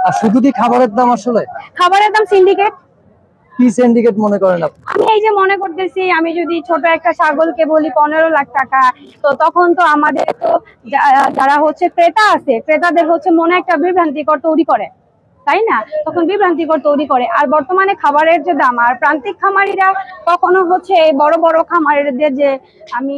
আর শুধু কি খাবারের দাম? আসলে খাবারের দাম সিন্ডিকেট। কি সিন্ডিকেট মনে করেন আপনি? আমি এই যে মনে করতেছি, আমি যদি ছোট একটা ছাগলকে বলি 15 লাখ টাকা, তো তখন তো আমাদের তো যারা হচ্ছে ক্রেতা আছে, ক্রেতাদের হচ্ছে মনে একটা বিভ্রান্তিকর তৈরি করে, তাই না? তখন বিভ্রান্তিকর তৈরি করে। আর বর্তমানে খাবারের যে দাম, আর প্রান্তিক খামারিরা কখনো হচ্ছে এই বড় বড় খামারিদের যে আমি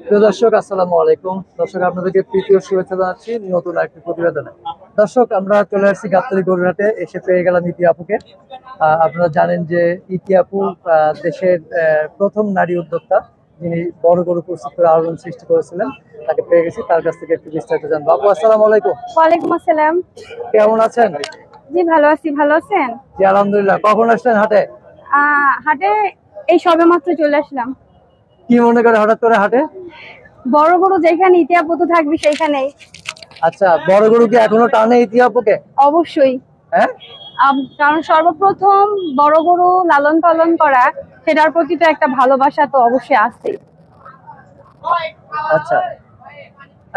প্রিয় দর্শক, আসসালামু আলাইকুম। দর্শক, আপনাদেরকে প্রীতীয় শুভেচ্ছা জানাচ্ছি নতুন একটি প্রতিবেদনে। দর্শক, আমরা চলে আসছি গাবতলী গরুরহাটে, এসে পেয়ে গেলাম ইতি আপুকে। আপনারা জানেন যে ইতি আপু দেশের প্রথম নারী উদ্যোক্তা, যিনি বড় গরু প্রস্তুত করে আলোড়ন সৃষ্টি করেছিলেন। তাকে পেয়ে গেছি, তার কাছ থেকে একটু বিস্তারিত জানবো। আপু, আসসালামু আলাইকুম। ওয়ালাইকুম আসসালাম। কেমন আছেন? জি ভালো আছি, ভালো আছেন? জি আলহামদুলিল্লাহ। কখন আসলেন হাটে? হাটে এই সবে মাত্র চলে আসলাম। কি মনে করে হঠাৎ করে হাটে? বড় গরু যেখানে ইতি আপু তো থাকবি সেখানেই। আচ্ছা, বড় গরু কি এখনো টানে ইতি আপুকে? অবশ্যই। হ্যাঁ, কারণ সর্বপ্রথম বড় গরু লালন পালন করা, সেটার প্রতি তো একটা ভালোবাসা তো অবশ্যই আছে। আচ্ছা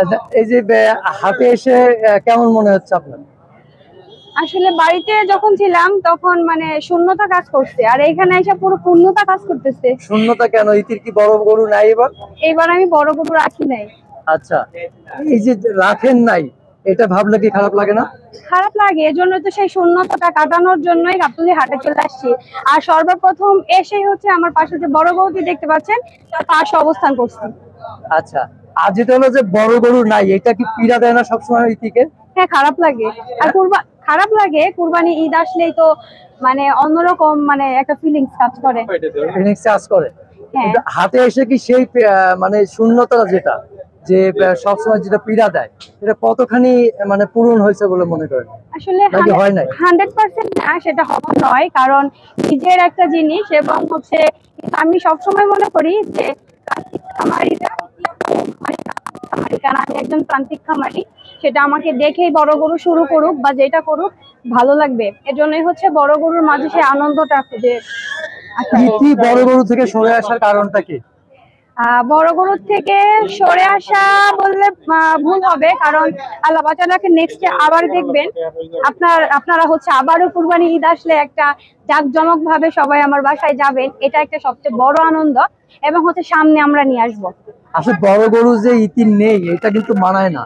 আচ্ছা, এই যে হাটে এসে কেমন মনে হচ্ছে আপনার? আসলে বাড়িতে যখন ছিলাম তখন মানে শূন্যতা কাজ করছে, আর এখানে এসে পুরো পূর্ণতা কাজ করতেছে। শূন্যতা কেন? ইতির কি বড় গরু নাই এবার? এবার আমি বড় গরু রাখি নাই। আচ্ছা, এই যে রাখেন নাই, এটা ভাবলে কি খারাপ লাগে না? খারাপ লাগে, এজন্য তো সেই শূন্যতাটা কাটানোর জন্যই গাবতলী হাটে চলে আসছি। আর সর্বপ্রথম এসেই হচ্ছে আমার পাশে যে বড় গরুটি দেখতে পাচ্ছেন, তার পাশে অবস্থান করছি। আচ্ছা, আর যেটা হলো যে বড় গরু নাই, এটা কি পীড়া দেয় না সবসময় ইতিকে? হ্যাঁ, খারাপ লাগে। আর খারাপ লাগে, কুরবানি ঈদ আসলেই তো মানে অন্যরকম মানে একটা ফিলিংস কাজ করে। ফিলিংস কাজ করে। হ্যাঁ, হাতে এসে কি সেই মানে শূন্যতা যেটা, যে সবসময় যেটা পীড়া দেয়, এটা কতখানি মানে পূরণ হয়েছে বলে মনে করেন? আসলে নাকি হয় নাই? 100% না, সেটা হবে নয়, কারণ নিজের একটা জিনিস। এবং হচ্ছে আমি সবসময় মনে করি যে প্রান্তিক খামারিরা, কারণ আমি একজন প্রান্তিক খামারি, সেটা আমাকে দেখেই বড় গরু শুরু করুক বা যেটা করুক ভালো লাগবে। এজন্যই হচ্ছে বড় গরুর মাঝে সেই আনন্দটা খুঁজে। ইতি বড় গরু থেকে সরে আসার কারণটা কি? বড় গরুর থেকে সরে আসা বললে ভুল হবে, কারণ আল্লাহ বাচ্চাটাকে নেক্সট আবার দেখবেন। আপনারা হচ্ছে আবারও কুরবানি ঈদ আসলে একটা জাঁকজমক ভাবে সবাই আমার বাসায় যাবেন, এটা একটা সবচেয়ে বড় আনন্দ। এবং হচ্ছে সামনে আমরা নিয়ে আসবো। আসলে বড় গরু যে ইতি নেই, এটা কিন্তু মানায় না,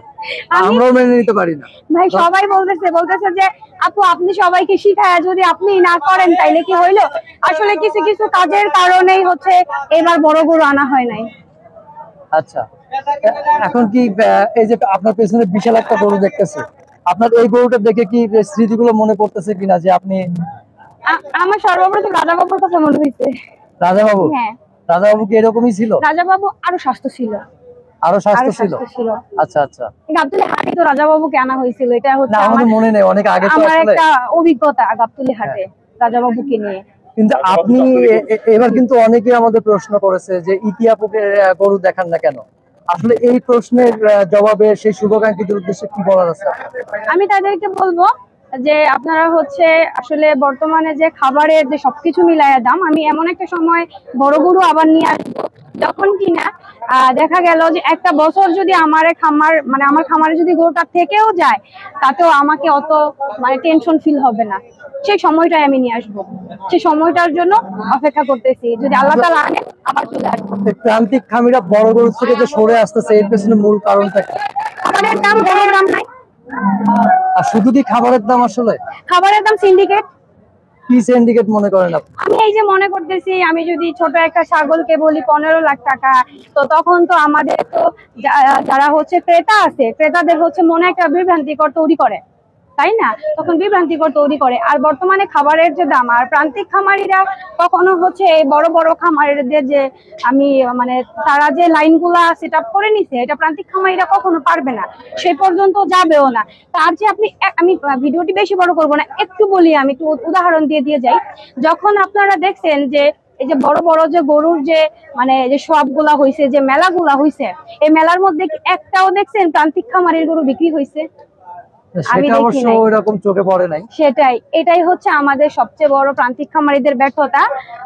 আমরাও মেনে নিতে পারি না ভাই। সবাই বলতেছে যে আপু আপনি সবাইকে শিখায় যদি আপনি না করেন তাইলে কি হইলো। আসলে কিছু কিছু কাজের কারণেই হচ্ছে এবার বড় গরু আনা হয় নাই। আচ্ছা, এখন কি এই যে আপনার পেছনে বিশাল একটা গরু দেখতেছে, আপনার এই গরুটা দেখে কি স্মৃতিগুলো মনে পড়তেছে কিনা যে আপনি? আমার সর্বপ্রথম রাজাবাবুর কথা মনে হয়েছে। রাজাবাবু? হ্যাঁ, রাজাবাবু কি এরকমই ছিল? রাজাবাবু আরো স্বাস্থ্য ছিল। আরো স্বাস্থ্য ছিল? আচ্ছা আচ্ছা, গাবতলী হাটে তো রাজাবাবুকে আনা হয়েছিল, এটা হচ্ছে আমাদের মনে নেই, অনেক আগে তো আমার আসলে একটা অভিজ্ঞতা গাবতলী হাটে রাজাবাবুকে নিয়ে। কিন্তু আপনি এবার কিন্তু অনেকে আমাদের প্রশ্ন করেছে যে ইতি আপুকে গরু দেখান না কেন। আসলে এই প্রশ্নের জবাবে সেই শুভাকাঙ্ক্ষীদের উদ্দেশ্যে কি বলার আছে? আমি তাদেরকে বলবো যে আপনারা হচ্ছে আসলে বর্তমানে যে খাবারের যে সবকিছু মিলায়া দাম, আমি এমন একটা সময় বড় গরু আবার নিয়ে আসবো যখন কিনা দেখা গেল যে একটা বছর যদি আমার খামারে যদি গরুটা থেকেও যায়, তাতেও আমাকে অত মানে টেনশন ফিল হবে না। সেই সময়টাই আমি নিয়ে আসবো, সেই সময়টার জন্য অপেক্ষা করতেছি। যদি আল্লাহ তাআলা আনে আবার চলে আসবো। প্রান্তিক খামারিরা বড় গরু থেকে যে সরে আসতেছে, এর পেছনে মূল কারণটা কি? খাবারের দাম, গরুর দাম নাই। আর শুধু কি খাবারের দাম? আসলে খাবারের দাম সিন্ডিকেট। কি সিন্ডিকেট মনে করেন আপনি? আমি এই যে মনে করতেছি, আমি যদি ছোট একটা ছাগলকে বলি 15 লাখ টাকা, তো তখন তো আমাদের তো যারা হচ্ছে ক্রেতা আছে, ক্রেতাদের হচ্ছে মনে একটা বিভ্রান্তিকর তৈরি করে, তাই না? তখন বিভ্রান্তিকর তৈরি করে। আর বর্তমানে খাবারের যে দাম, আর প্রান্তিক খামারিরা কখনো হচ্ছে এই বড় বড় খামারিদের যে আমি মানে তারা যে লাইনগুলা সেট আপ করে নিছে, এটা প্রান্তিক খামারিরা কখনো পারবে না, সে পর্যন্ত যাবেও না। তার যে আমি ভিডিওটি বেশি বড় করব না, একটু বলি, আমি একটু উদাহরণ দিয়ে যাই। যখন আপনারা দেখছেন যে এই যে বড় বড় যে গরুর যে মানে যে সবগুলা হয়েছে, যে মেলাগুলা হয়েছে, এই মেলার মধ্যে একটাও দেখছেন প্রান্তিক খামারের গরু বিক্রি হয়েছে? সেটা অবশ্য এরকম চোখে পড়ে নাই। এটাই হচ্ছে আমাদের সবচেয়ে বড় প্রান্তিক খামারিদের ব্যর্থতা।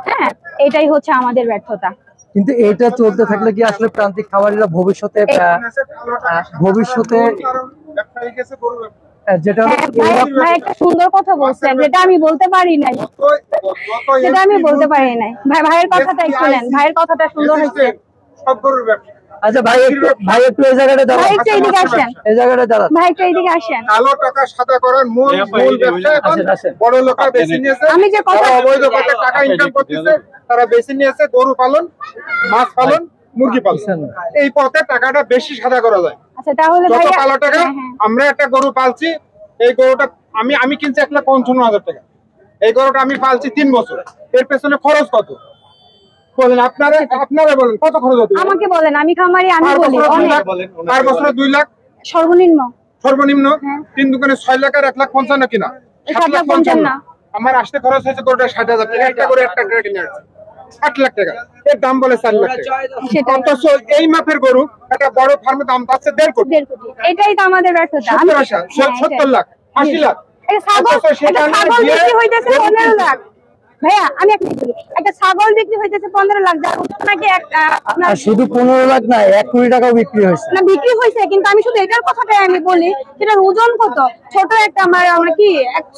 হ্যাঁ, এটাই হচ্ছে আমাদের ব্যর্থতা। কিন্তু এটা চলতে থাকলে কি আসলে প্রান্তিক খামারিরা ভবিষ্যতে যেটা হলো ভাই একটা সুন্দর কথা বলছেন, যেটা আমি বলতে পারি নাই, যেটা আমি বলতে পারি নাই। ভাইয়ের কথাটা একটু নেন, ভাইয়ের কথাটা সুন্দর হয়েছে। আচ্ছা ভাই একটু এই জায়গাটা দাঁড়ান, ভাই একটু এইদিকে আসেন, এই জায়গাটা দাঁড়ান। ভাই একটু এইদিকে আসেন। কালো টাকা সাদা করার মূল ব্যবসা এখন বড় লোকরা বেশি নিয়েছে। আমি যে কথা অবৈধ পথে টাকা ইনকাম করতেছে, তারা বেশি নিয়েছে গরু পালন, মাছ পালন, মুরগি পালন। এই পথে টাকাটা বেশি সাদা করা যায়। আচ্ছা তাহলে যত ভাই কালো টাকা, আমরা একটা গরু পালছি, এই গরুটা আমি কিনছি 1,55,000 টাকা। এই গরুটা আমি পালছি 3 বছর, এর পেছনে খরচ কত বলেন? আপনারা বলেন কত খরচ হতে পারে? আমাকে বলেন, আমি খামারি, আমি বলি অনেক। আর বছরে 2 লাখ সর্বনিম্ন সর্বনিম্ন, 3 দোকানে 6 লাখ আর 1,55,000 কিনা 7,55,000 আমার আসতে খরচ হয়েছে গরুটা 60,000 টাকা। একটা করে 1 টাকা কিনে আসছে 8 লাখ টাকা, এর দাম বলে 4 লাখ টাকা। অথচ এই মাপের গরু একটা বড় ফার্মে দাম পাচ্ছে 1.5 কোটি। 1.5 কোটি, এটাই তো আমাদের ব্যর্থতা। 70 লাখ 80 লাখ। ছাগল বিক্রি হইতেছে 15 লাখ। ভাইয়া আমি একটা ছাগল বিক্রি হইতেছে 15 লাখ, যার ওজন নাকি আপনার শুধু 15 লাখ না, 1 কোটি টাকাও বিক্রি হয়েছে। না বিক্রি হয়েছে, কিন্তু আমি শুধু এটার কথাটাই আমি বলি, সেটার ওজন কত। ছোট একটা আমরা কি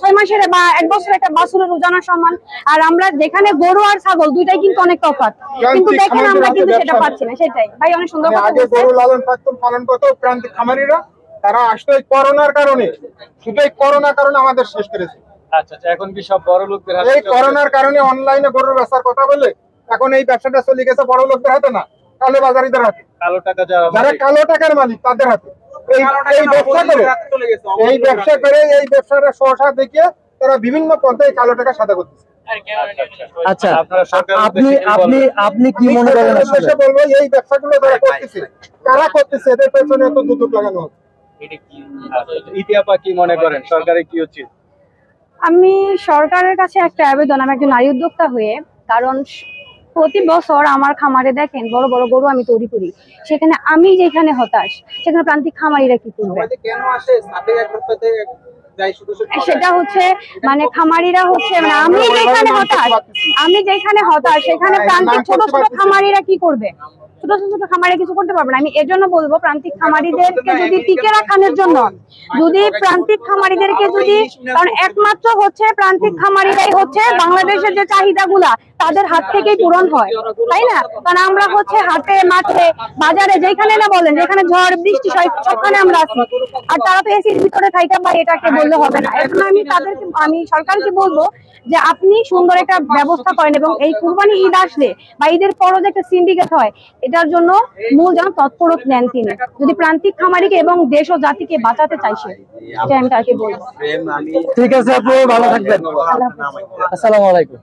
6 মাসের বা 1 বছরের একটা বাছুরের ওজনের সমান। আর আমরা যেখানে গরু আর ছাগল দুইটাই কিন্তু অনেক তফাৎ, কিন্তু দেখেন আমরা কিন্তু সেটা পাচ্ছি না। সেটাই ভাই অনেক সুন্দর কথা আগে বলছেন। গরু লালন পালন করত প্রান্তিক খামারিরা, তারা আসলে এই করোনার কারণে, শুধু এই করোনার কারণে আমাদের শেষ করেছে। আচ্ছা এখন কি সব বড় লোকদের হাতে? এই করোনার কারণে অনলাইনে গরুর বেচার কথা বলে এখন এই ব্যবসাটা চলে গেছে বড় লোকদের হাতে না, কালো বাজারিদের হাতে। কালো টাকা যারা যারা কালো টাকার মালিক তাদের হাতে এই ব্যবসাটা সহসা দেখিয়ে তারা বিভিন্ন পন্থায় কালো টাকা সাদা করতেছে। আচ্ছা আপনারা সরকারের আপনি কি মনে করেন আসলে? বলবো এই ব্যবসাগুলো যারা করতেছে, কারা করতেছে, এদের পেছনে এত দুদক লাগানো হবে। ইতিহাপা কি মনে করেন সরকারের কি উচিত? আমি সরকারের কাছে একটা আবেদন, আমি একজন নারী উদ্যোক্তা হয়ে, কারণ প্রতি বছর আমার খামারে দেখেন বড় বড় গরু আমি তৈরি করি, সেখানে আমি যেখানে হতাশ, সেখানে প্রান্তিক খামারিরা কি করবে? কেন আসে সেটা হচ্ছে মানে খামারিরা হচ্ছে মানে আমি যেখানে হতাশ সেখানে প্রান্তিক ছোট ছোট খামারিরা কি করবে? ছোট ছোট খামারে কিছু করতে পারবে না। আমি এজন্য বলবো প্রান্তিক খামারিদেরকে যদি টিকে রাখানোর জন্য, যদি প্রান্তিক খামারিদেরকে যদি, কারণ একমাত্র হচ্ছে প্রান্তিক খামারিরাই হচ্ছে বাংলাদেশের যে চাহিদাগুলা তাদের হাত থেকেই পূরণ হয়, তাই না? কারণ আমরা হচ্ছে হাটে মাঠে বাজারে যেখানে না বলেন, যেখানে ঝড় বৃষ্টি সবখানে আমরা আছি, আর তারা তো এসির ভিতরে থাইকা বা এটাকে বললে হবে না। এখন আমি সরকারকে বলবো যে আপনি সুন্দর একটা ব্যবস্থা করেন, এবং এই কুরবানি ঈদ আসলে বা ঈদের পরও যে একটা সিন্ডিকেট হয়, এটার জন্য মূল যেন তৎপরত নেন তিনি, যদি প্রান্তিক খামারিকে এবং দেশ ও জাতিকে বাঁচাতে চাইছে। এটা আমি তাকে বলবো। ঠিক আছে আপু, ভালো থাকবেন। আল্লাহ হাফেজ। আসসালামু আলাইকুম।